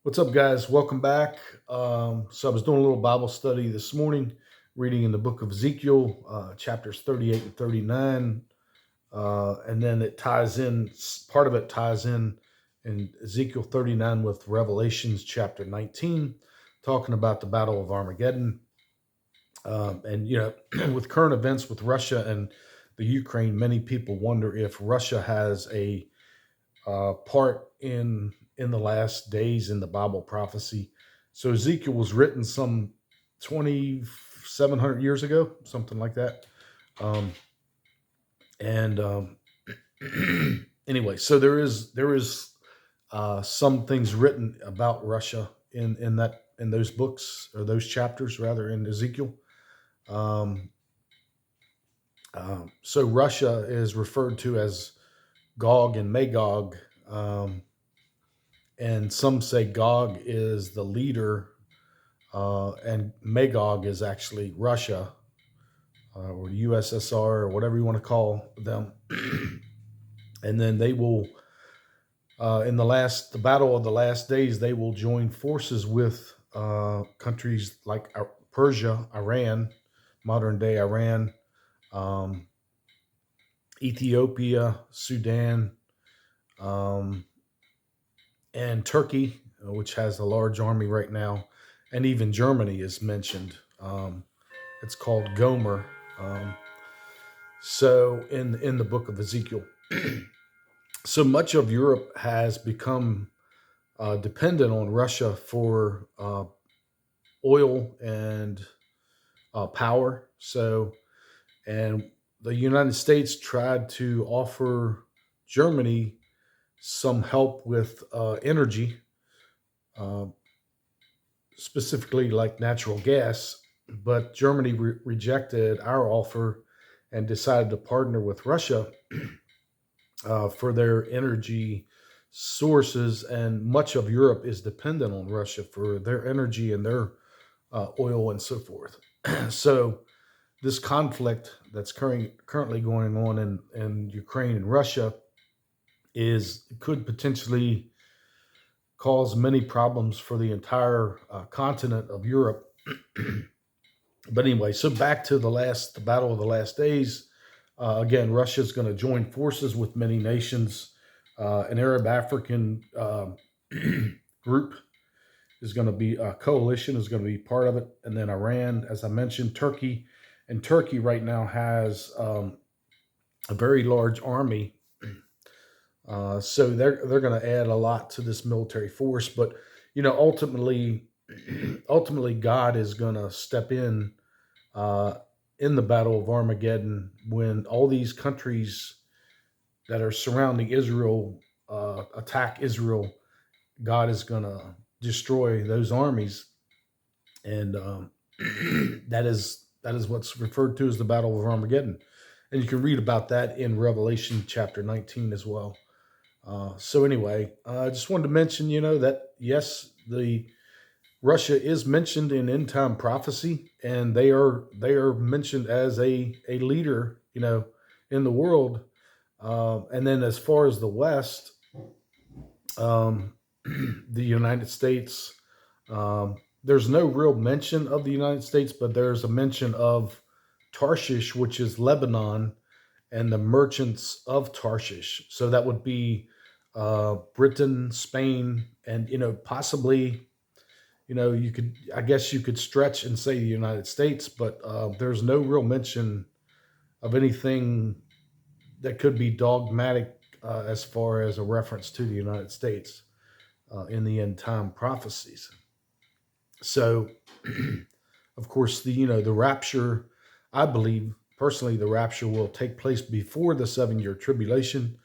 What's up, guys? Welcome back. So I was doing a little Bible study this morning, reading in the book of Ezekiel, chapters 38 and 39. And then it ties in, part of it ties in Ezekiel 39 with Revelations chapter 19, talking about the Battle of Armageddon. With current events with Russia and the Ukraine, many people wonder if Russia has a part in the last days in the Bible prophecy. So Ezekiel was written some 2,700 years ago, something like that. Um, and Anyway, so there is some things written about Russia in those books, or those chapters rather, in Ezekiel. Um, so Russia is referred to as Gog and Magog. And some say Gog is the leader, and Magog is actually Russia, or the USSR, or whatever you want to call them. And then they will, in the battle of the last days, they will join forces with countries like Persia, Iran, modern day Iran, um, Ethiopia, Sudan, um, and Turkey, which has a large army right now, and even Germany is mentioned. It's called Gomer. So in the book of Ezekiel, so much of Europe has become dependent on Russia for oil and power. And the United States tried to offer Germany some help with energy, uh, specifically like natural gas, but Germany rejected our offer and decided to partner with Russia for their energy sources. And much of Europe is dependent on Russia for their energy and their oil and so forth. So this conflict that's currently going on in Ukraine and Russia could potentially cause many problems for the entire continent of Europe. But anyway, so back to the battle of the last days. Again, Russia is going to join forces with many nations. An Arab African group is going to be a coalition, is going to be part of it, and then Iran, as I mentioned, Turkey, and Turkey right now has a very large army. So they're going to add a lot to this military force, but ultimately, God is going to step uh, in the Battle of Armageddon when all these countries that are surrounding Israel attack Israel. God is going to destroy those armies, and that is what's referred to as the Battle of Armageddon. And you can read about that in Revelation chapter 19 as well. So anyway, I just wanted to mention, that yes, the Russia is mentioned in end time prophecy, and they are mentioned as a leader, in the world. And then as far as the West, um, the United States, there's no real mention of the United States, but there's a mention of Tarshish, which is Lebanon, and the merchants of Tarshish. So that would be Britain, Spain, and possibly, I guess you could stretch and say the United States, but there's no real mention of anything that could be dogmatic as far as a reference to the United States in the end time prophecies. So, of course, the rapture, I believe personally, the rapture will take place before the 7 year tribulation.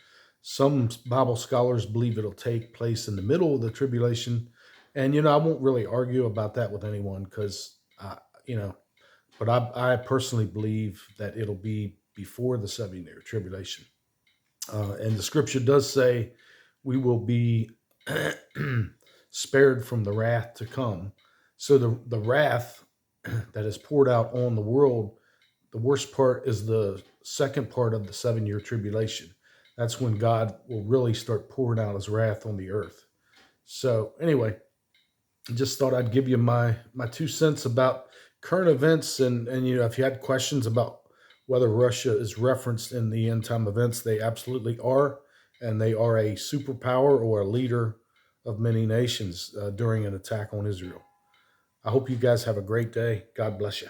Some Bible scholars believe it'll take place in the middle of the tribulation. And, I won't really argue about that with anyone because, you know, but I personally believe that it'll be before the 7 year tribulation. And the scripture does say we will be spared from the wrath to come. So the wrath that is poured out on the world, the worst part is the second part of the 7 year tribulation. That's when God will really start pouring out his wrath on the earth. So anyway, Just thought I'd give you my 2 cents about current events, and if you had questions about whether Russia is referenced in the end time events, they absolutely are, and they are a superpower or a leader of many nations during an attack on Israel. I hope you guys have a great day. God bless you.